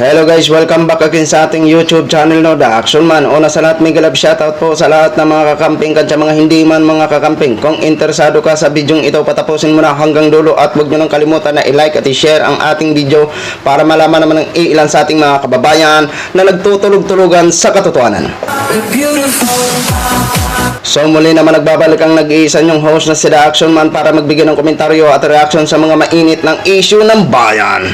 Hello guys, welcome back again sa ating YouTube channel, no, The Action Man. Una sa lahat, mega love shoutout po sa lahat ng mga kakamping at sa mga hindi man mga kakamping. Kung interesado ka sa bidyong ito, patapusin mo na hanggang dulo at huwag nyo nang kalimutan na i-like at i-share ang ating video para malaman naman ng ilan sa ating mga kababayan na nagtutulog-tulugan sa katotohanan. So muli naman nagbabalik ang nag-iisa nyong host na si The Action Man para magbigay ng komentaryo at reaction sa mga mainit ng issue ng bayan.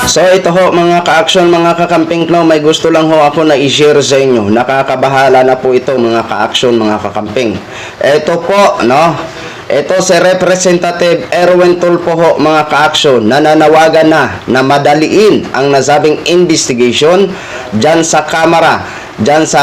So ito ho mga ka-action, mga kakamping, no, may gusto lang ho ako na i-share sa inyo. Nakakabahala na po ito mga ka-action, mga kakamping. Ito po, no, ito si Representative Erwin Tulfo ho mga ka-action, nananawagan na madaliin ang nasabing investigation dyan sa Kamara, dyan sa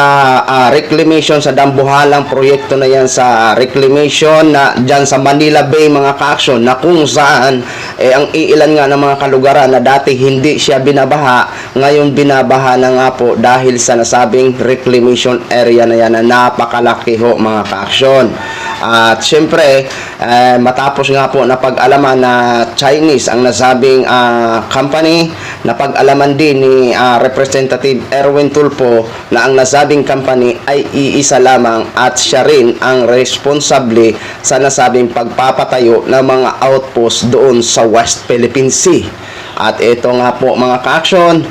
reclamation sa dambuhalang proyekto na yan sa reclamation na dyan sa Manila Bay mga ka-action, na kung saan ang iilan nga ng mga kalugaran na dati hindi siya binabaha, ngayon binabaha na nga po dahil sa nasabing reclamation area na yan na napakalaki ho mga ka-action. At syempre matapos nga po na pag-alaman na Chinese ang nasabing company, na pag-alaman din ni Representative Erwin Tulfo na ang nasabing company ay iisa lamang at siya rin ang responsable sa nasabing pagpapatayo ng mga outpost doon sa West Philippine Sea. At ito nga po mga ka-action,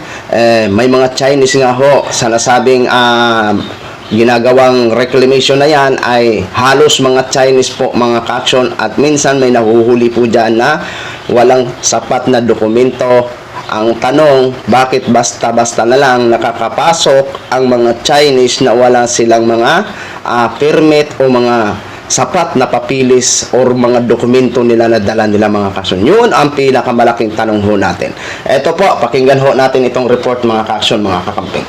may mga Chinese nga ho sa nasabing ginagawang reclamation na yan, ay halos mga Chinese po mga ka-action, at minsan may nahuhuli po dyan na walang sapat na dokumento. Ang tanong, bakit basta-basta na lang nakakapasok ang mga Chinese na wala silang mga permit o mga sapat na papilis or mga dokumento nila na dala nila mga ka-action? Yun ang pinakamalaking tanong ho natin. Ito po, pakinggan ho natin itong report mga ka-action, mga kakamping.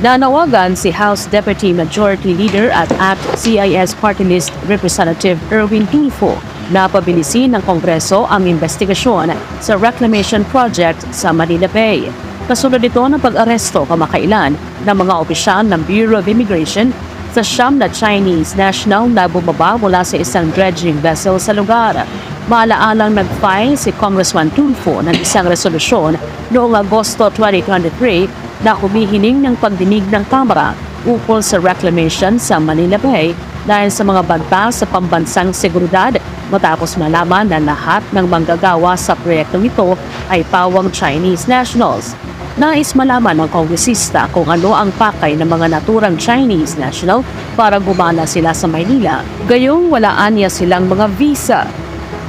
Nanawagan si House Deputy Majority Leader at ACT-CIS Party List Representative Erwin Tulfo na pabilisin ng Kongreso ang investigasyon sa reclamation project sa Manila Bay. Kasunod ito ng pag-aresto kamakailan ng mga opisyal ng Bureau of Immigration sa 9 na Chinese national na bumaba mula sa isang dredging vessel sa lugar. Maalaalang nag-file si Congressman Tulfo ng isang resolusyon noong Agosto 2023 na humihiling ng pagdinig ng Kamara ukol sa reclamation sa Manila Bay dahil sa mga banta sa pambansang seguridad, matapos malaman na lahat ng manggagawa sa proyektong ito ay pawang Chinese nationals. Nais malaman ng kongresista kung ano ang pakay ng mga naturang Chinese national para gumana sila sa Maynila, gayong walaan niya silang mga visa.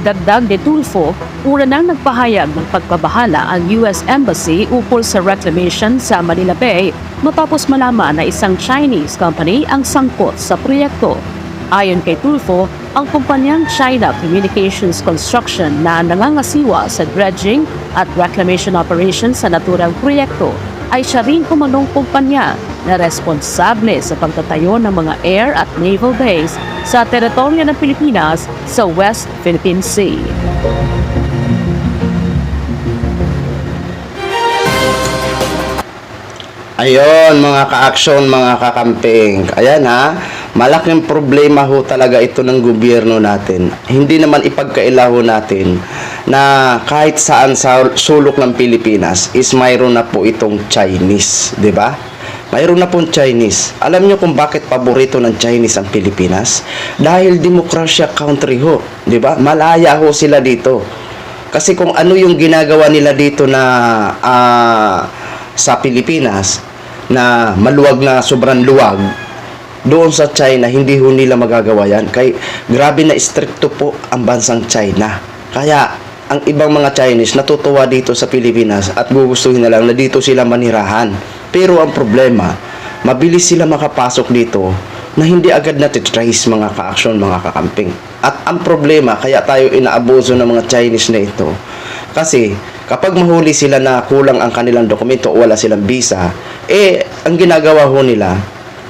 Dagdag de Tulfo, una nang nagpahayag ng pagbabahala ang US Embassy ukol sa reclamation sa Manila Bay matapos malaman na isang Chinese company ang sangkot sa proyekto. Ayon kay Tulfo, ang kumpanyang China Communications Construction na nangangasiwa sa dredging at reclamation operations sa naturang proyekto ay siya rin kumanong kumpanya na responsable sa pagtatayo ng mga air at naval base sa teritoryo ng Pilipinas sa West Philippine Sea. Ayun mga ka-action, mga kakamping. Ayan ha, malaking problema ho talaga ito ng gobyerno natin. Hindi naman ipagkailaho natin na kahit saan sa sulok ng Pilipinas is mayroon na po itong Chinese, di ba? Mayroon na pong Chinese. Alam nyo kung bakit paborito ng Chinese ang Pilipinas? Dahil demokrasya country ho, di ba? Malaya ho sila dito. Kasi kung ano yung ginagawa nila dito na sa Pilipinas, na maluwag na sobrang luwag, doon sa China hindi ho nila magagawa yan. Kaya grabe na stricto po ang bansang China. Kaya ang ibang mga Chinese natutuwa dito sa Pilipinas at gugustuhin na lang na dito sila manirahan. Pero ang problema, mabilis sila makapasok dito na hindi agad na-trace mga ka-action, mga kakamping. At ang problema, kaya tayo inaabuso ng mga Chinese na ito, kasi kapag mahuli sila na kulang ang kanilang dokumento o wala silang visa, ang ginagawa ho nila,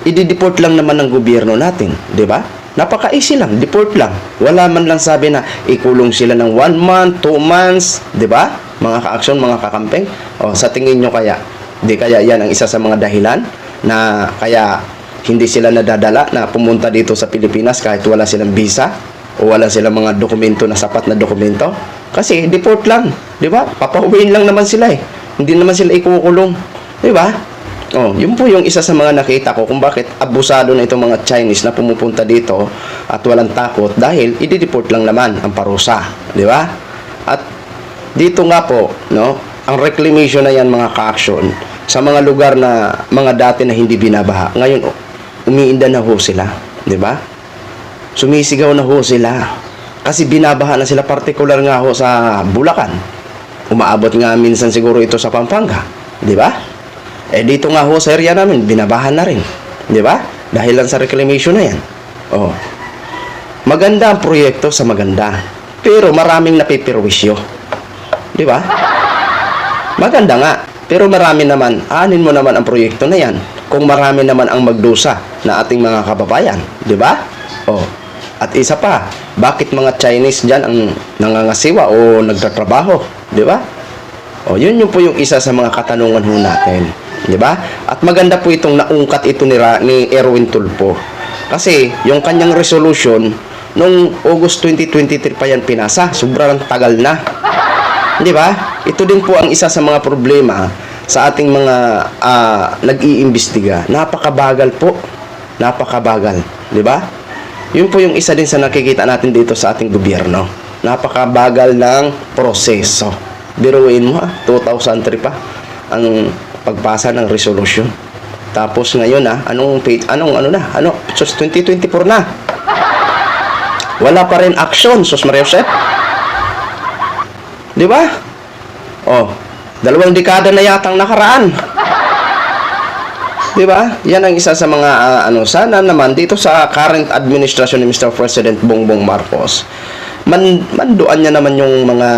i-deport lang naman ng gobyerno natin, di ba? Napaka-easy lang, deport lang. Wala man lang sabi na ikulong sila ng 1 month, 2 months, di ba? Mga ka-action, mga kakamping. O, sa tingin nyo kaya, di kaya yan ang isa sa mga dahilan na kaya hindi sila nadadala na pumunta dito sa Pilipinas kahit wala silang visa o wala silang mga dokumento na sapat na dokumento? Kasi deport lang, 'di ba? Papauwiin lang naman sila eh. Hindi naman sila ikukulong, 'di ba? Oh, yun po yung isa sa mga nakita ko kung bakit abusado na itong mga Chinese na pumupunta dito at walang takot dahil i-deport lang naman ang parusa, 'di ba? At dito nga po, no, ang reclamation na yan mga ka-action sa mga lugar na mga dati na hindi binabaha, ngayon umiinda na ho sila, 'di ba? Sumisigaw na ho sila. Kasi binabaha na sila, particular nga ho sa Bulacan. Umaabot nga minsan siguro ito sa Pampanga, 'di ba? Dito nga ho sa area namin binabahan na rin, 'di ba? Dahil lang sa reclamation na 'yan. Oh. Maganda ang proyekto sa maganda, pero maraming napipirwisyo. 'Di ba? Maganda nga, pero marami naman, anin mo naman ang proyekto na 'yan kung marami naman ang magdusa na ating mga kababayan, 'di ba? Oh. At isa pa, bakit mga Chinese diyan ang nangangasiwa o nagtatrabaho, 'di ba? O yun po yung isa sa mga katanungan ho natin, 'di ba? At maganda po itong naungkat ito ni Erwin Tulfo. Kasi yung kanyang resolution nung August 2023 pa yan pinasa, sobrang tagal na. 'Di ba? Ito din po ang isa sa mga problema sa ating mga nag-iimbestiga. Napakabagal po. Napakabagal, 'di ba? Yun po yung isa din sa nakikita natin dito sa ating gobyerno. Napakabagal ng proseso. Biruin mo 2003 pa ang pagpasa ng resolution. Tapos ngayon anong 2024 na. Wala pa rin action, Sus Maria Josep. 'Di ba? Oh, 2 dekada na yatang nakaraan. 'Di ba? Yan ang isa sa mga sana naman dito sa current administration ni Mr. President Bongbong Marcos. Manduan niya naman yung mga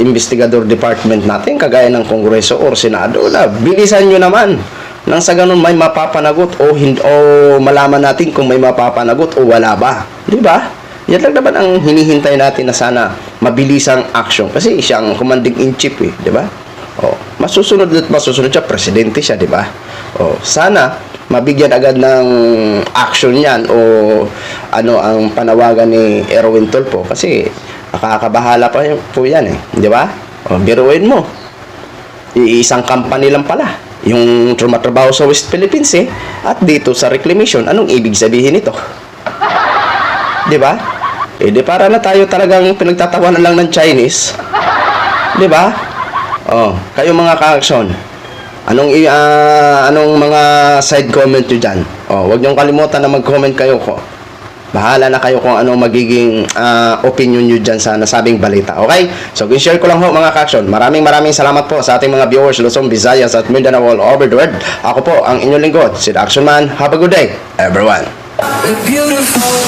investigador department natin kagaya ng Kongreso or Senado na bilisan nyo naman nang sa ganun may mapapanagot o malaman natin kung may mapapanagot o wala ba. 'Di ba? Yan lang naman ang hinihintay natin na sana mabilisang action kasi siya ang commanding in chief 'di ba? Oh, masusunod siya, presidente siya, 'di ba? Oh, sana mabigyan agad ng action 'yan o ang panawagan ni Erwin Tulfo kasi nakakabahala pa po 'yan 'di ba? Oh, biruin mo. Iisang company lang pala yung tumatrabaho sa West Philippines at dito sa reclamation, anong ibig sabihin nito? 'Di ba? Di para na tayo talagang pinagtatawanan lang ng Chinese. 'Di ba? Oh, kayo mga ka-action. Anong mga side comment nyo dyan? Oh, huwag niyong kalimutan na mag-comment kayo ko. Bahala na kayo kung anong magiging opinion nyo dyan sa nasabing balita. Okay? So, share ko lang ho mga ka-action. Maraming salamat po sa ating mga viewers, Luzon, Visayas at Mindanao all over the world. Ako po, ang inyong lingkod, si The Action Man. Have a good day, everyone. Beautiful.